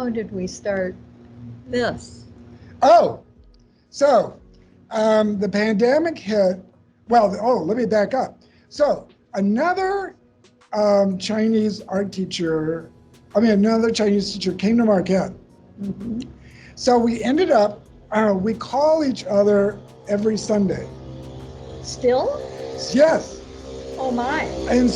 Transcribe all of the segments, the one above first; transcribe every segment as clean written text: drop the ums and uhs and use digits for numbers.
how did we start this? Oh, so the pandemic hit. Well, let me back up. So another Chinese art teacher, another Chinese teacher came to Marquette. Mm-hmm. So we ended up, we call each other every Sunday. Still? Yes. Oh my. And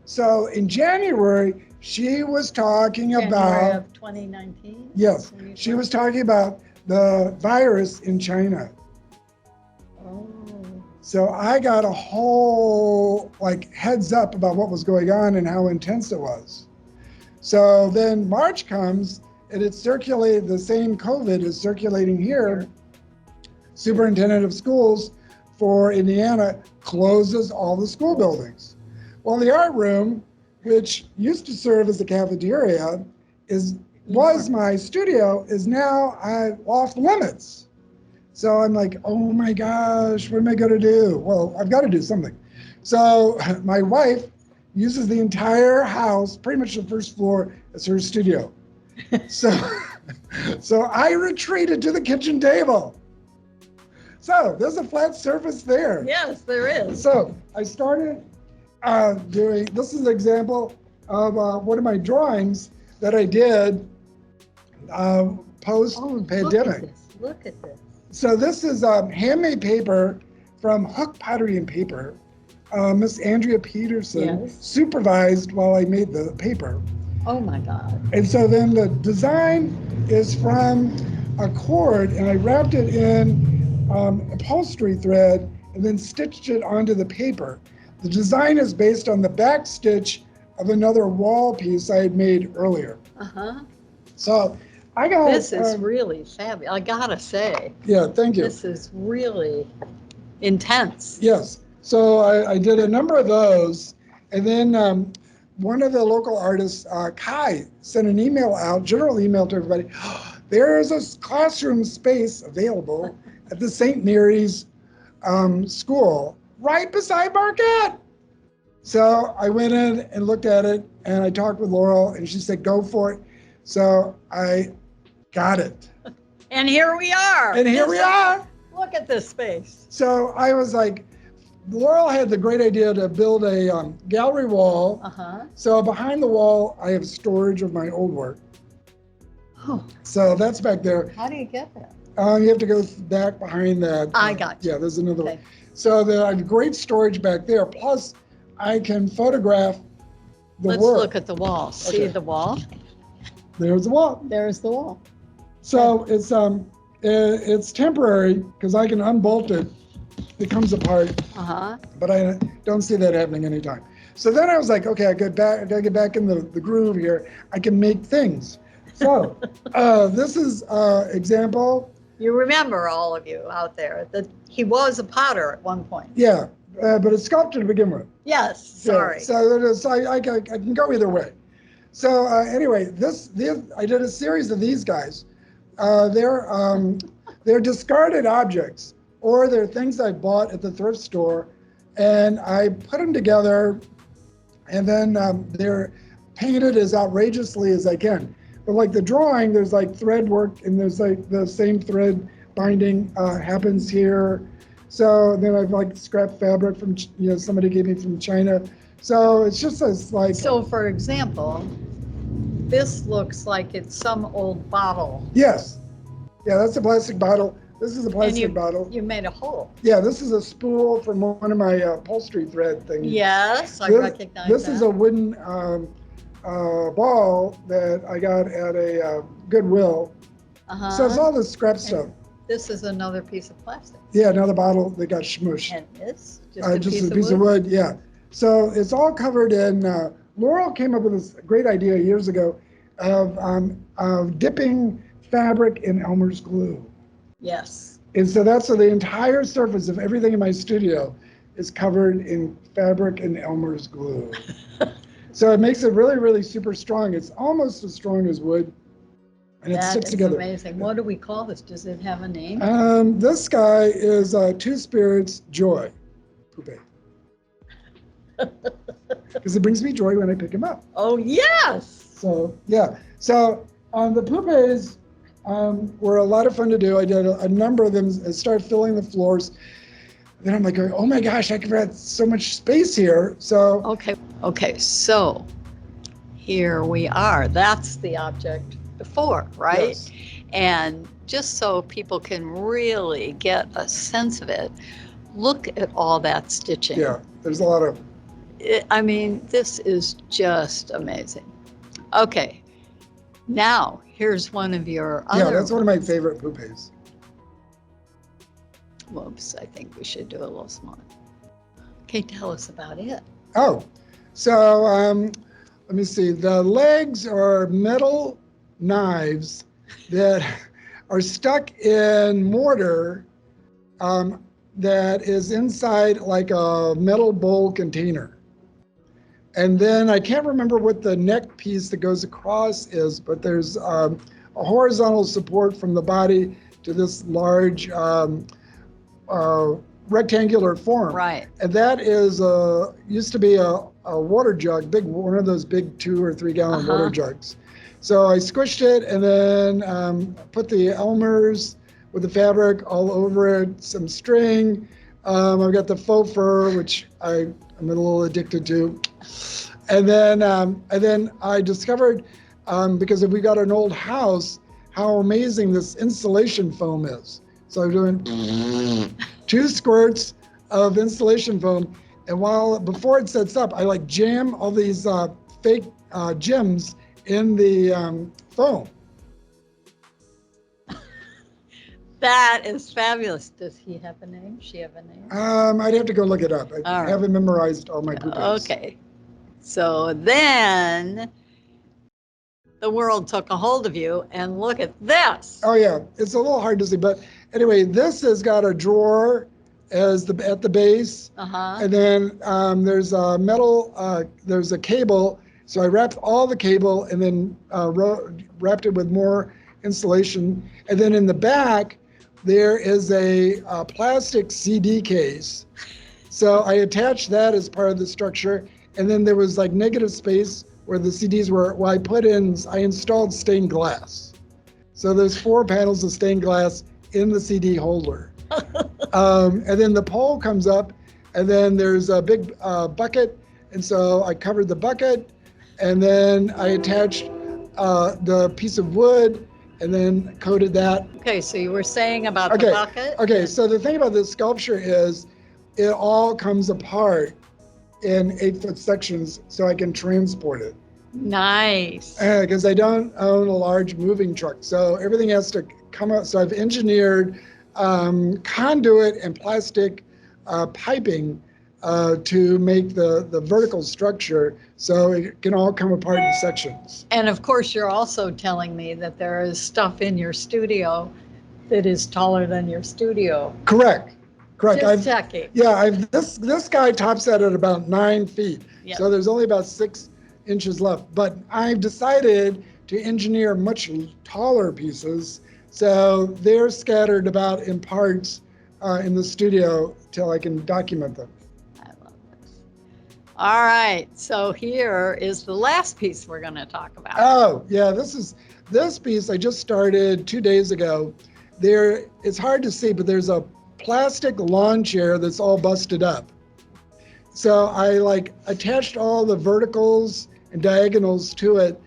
so in January, she was talking January about, of 2019? yes, she was talking about the virus in China. Oh. So I got a whole heads up about what was going on and how intense it was. So then March comes and it circulated, the same COVID is circulating here. Superintendent of schools for Indiana closes all the school buildings. Well, the art room, which used to serve as a cafeteria, was my studio, is now off limits. So I'm like, oh my gosh, what am I gonna do? Well, I've got to do something. So my wife uses the entire house, pretty much the first floor, as her studio. So I retreated to the kitchen table. So there's a flat surface there. Yes, there is. So I started doing, this is an example of one of my drawings that I did post-pandemic. Look at this. So this is handmade paper from Hook Pottery and Paper. Miss Andrea Peterson supervised while I made the paper. Oh my God. And so then the design is from a cord, and I wrapped it in upholstery thread and then stitched it onto the paper. The design is based on the back stitch of another wall piece I had made earlier. Uh-huh. So I got this is really fabulous. I gotta say. Yeah, thank you. This is really intense. Yes. So I did a number of those, and then one of the local artists, Kai, sent an email out, general email to everybody. There's a classroom space available at the St. Mary's school right beside Marquette. So I went in and looked at it, and I talked with Laurel, and she said, go for it. So I got it. And here we are. And here we are. Look at this space. So I was like, Laurel had the great idea to build a gallery wall. Uh-huh. So behind the wall, I have storage of my old work. Oh. So that's back there. How do you get that? You have to go back behind that. I got you. Yeah, there's another one. So I have great storage back there. Plus, I can photograph the work. Let's look at the wall. See the wall? There's the wall. There's the wall. So it's temporary because I can unbolt it. It comes apart. Uh-huh. But I don't see that happening anytime. So then I was like, okay, I gotta get back in the groove here. I can make things. So this is example. You remember, all of you out there, that he was a potter at one point. Yeah, but it's sculpture to begin with. Yes, sorry. Yeah, so I can go either way. So anyway, I did a series of these guys. They're discarded objects, or they're things I bought at the thrift store, and I put them together, and then they're painted as outrageously as I can. But like the drawing, there's like thread work, and there's like the same thread binding happens here. So then I've like scrap fabric from somebody gave me from China. So it's just as like. So for example, this looks like it's some old bottle. Yes. Yeah, that's a plastic bottle. This is a plastic bottle. You made a hole. Yeah, this is a spool from one of my upholstery thread things. Yes, I recognize that. This is a wooden ball that I got at a Goodwill. Uh-huh. So it's all this scrap stuff. This is another piece of plastic. Yeah, another bottle that got smushed. And this? Just a piece of wood, yeah. So it's all covered in, Laurel came up with this great idea years ago of dipping fabric in Elmer's glue. Yes. And so the entire surface of everything in my studio is covered in fabric and Elmer's glue. So it makes it really, really super strong. It's almost as strong as wood, and it sticks together. That is amazing. What do we call this? Does it have a name? This guy is Two Spirits Joy. Poupée. Because it brings me joy when I pick him up. Oh, yes. So yeah. So the poupées were a lot of fun to do. I did a number of them. I started filling the floors. Then I'm like, oh my gosh, I could have so much space here. So Okay, so here we are. That's the object before, right? Yes. And just so people can really get a sense of it, look at all that stitching. Yeah, there's a lot of. I mean, this is just amazing. Okay, now here's one of your other. Yeah, that's one of my favorite poupées. Whoops, I think we should do a little smaller. Okay, tell us about it. Oh, so let me see. The legs are metal knives that are stuck in mortar that is inside like a metal bowl container. And then I can't remember what the neck piece that goes across is, but there's a horizontal support from the body to this large rectangular form. Right. And that is used to be a water jug, one of those big 2 or 3 gallon water jugs. So I squished it and then put the Elmer's with the fabric all over it, some string. I've got the faux fur, which I'm a little addicted to. And then I discovered, because if we got an old house, how amazing this insulation foam is. So I'm doing 2 squirts of insulation foam. And before it sets up, I like jam all these fake gems in the foam. That is fabulous. Does he have a name? She have a name? I'd have to go look it up. I haven't memorized all my poupées. Okay. So then the world took a hold of you, and look at this. Oh yeah, it's a little hard to see, but anyway, this has got a drawer at the base, and then there's a metal, there's a cable. So I wrapped all the cable and then wrapped it with more insulation, and then in the back there is a plastic CD case. So I attached that as part of the structure, and then there was like negative space where the CDs were. Well, I installed stained glass. So there's 4 panels of stained glass in the CD holder. And then the pole comes up, and then there's a big bucket. And so I covered the bucket, and then I attached the piece of wood, and then coated that. Okay, so you were saying about the bucket? Okay, so the thing about this sculpture is it all comes apart in 8-foot sections so I can transport it. Nice. Because I don't own a large moving truck. So everything has to come out. So I've engineered conduit and plastic piping to make the vertical structure so it can all come apart in sections. And of course, you're also telling me that there is stuff in your studio that is taller than your studio. Correct. Just checking. Yeah, this guy tops out at about 9 feet. Yep. So there's only about 6 inches left. But I've decided to engineer much taller pieces. So they're scattered about in parts in the studio till I can document them. I love this. All right, so here is the last piece we're going to talk about. Oh, yeah, this piece I just started 2 days ago. It's hard to see, but there's a plastic lawn chair that's all busted up. So I attached all the verticals and diagonals to it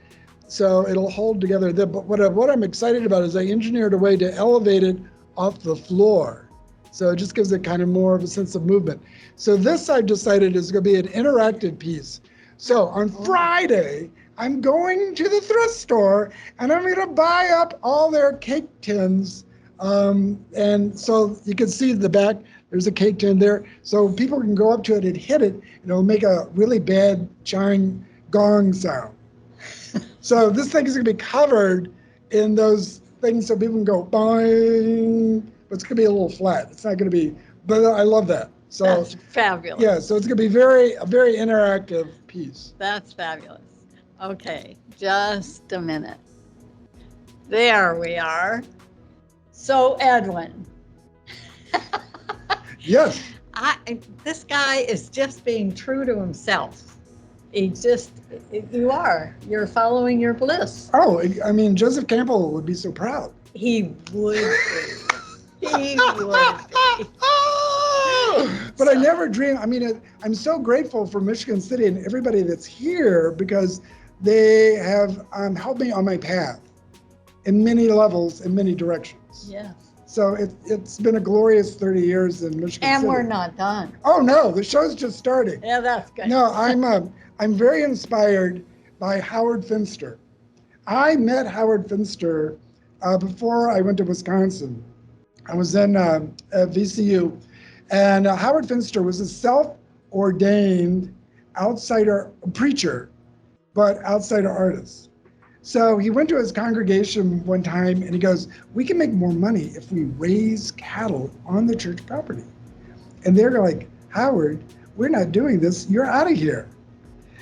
so it'll hold together. But what I'm excited about is I engineered a way to elevate it off the floor. So it just gives it kind of more of a sense of movement. So this I've decided is going to be an interactive piece. So on Friday, I'm going to the thrift store and I'm going to buy up all their cake tins. And so you can see the back, there's a cake tin there. So people can go up to it and hit it, and it'll make a really bad chime gong sound. So this thing is going to be covered in those things so people can go boing, but it's going to be a little flat. It's not going to be, but I love that. So that's fabulous. Yeah, so it's going to be a very interactive piece. That's fabulous. Okay, just a minute. There we are. So Edwin. Yes. This guy is just being true to himself. You're following your bliss. Oh, I mean, Joseph Campbell would be so proud. He would be. He would be. But I never dreamed. I mean, I'm so grateful for Michigan City and everybody that's here because they have helped me on my path in many levels, in many directions. Yes. So it's been a glorious 30 years in Michigan And City. we're not done. Oh no, the show's just starting. Yeah, that's good. No, I'm very inspired by Howard Finster. I met Howard Finster before I went to Wisconsin. I was in at VCU, and Howard Finster was a self-ordained outsider preacher, but outsider artist. So he went to his congregation one time and he goes, "We can make more money if we raise cattle on the church property." And they're like, "Howard, we're not doing this. You're out of here."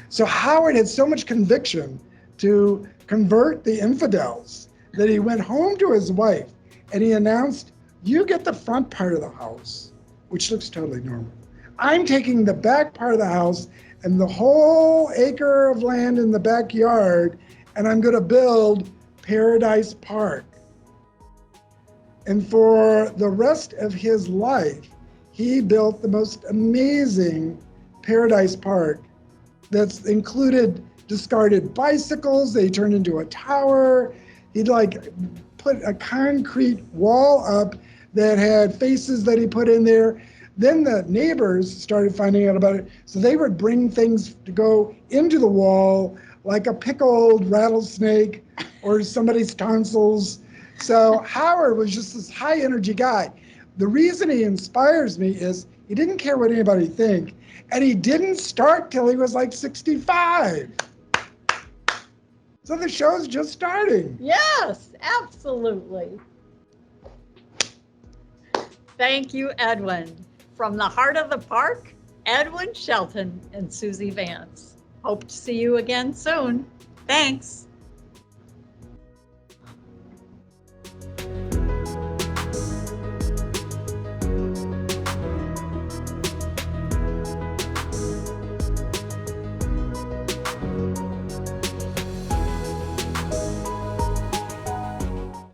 So Howard had so much conviction to convert the infidels that he went home to his wife and he announced, "You get the front part of the house, which looks totally normal. I'm taking the back part of the house and the whole acre of land in the backyard, and I'm going to build Paradise Park." And for the rest of his life, he built the most amazing Paradise Park that's included discarded bicycles. They turned into a tower. He'd like put a concrete wall up that had faces that he put in there. Then the neighbors started finding out about it. So they would bring things to go into the wall, like a pickled rattlesnake or somebody's tonsils. So Howard was just this high energy guy. The reason he inspires me is he didn't care what anybody think, and he didn't start till he was like 65. So the show's just starting. Yes, absolutely. Thank you, Edwin. From the heart of the park, Edwin Shelton and Suzy Vance. Hope to see you again soon. Thanks.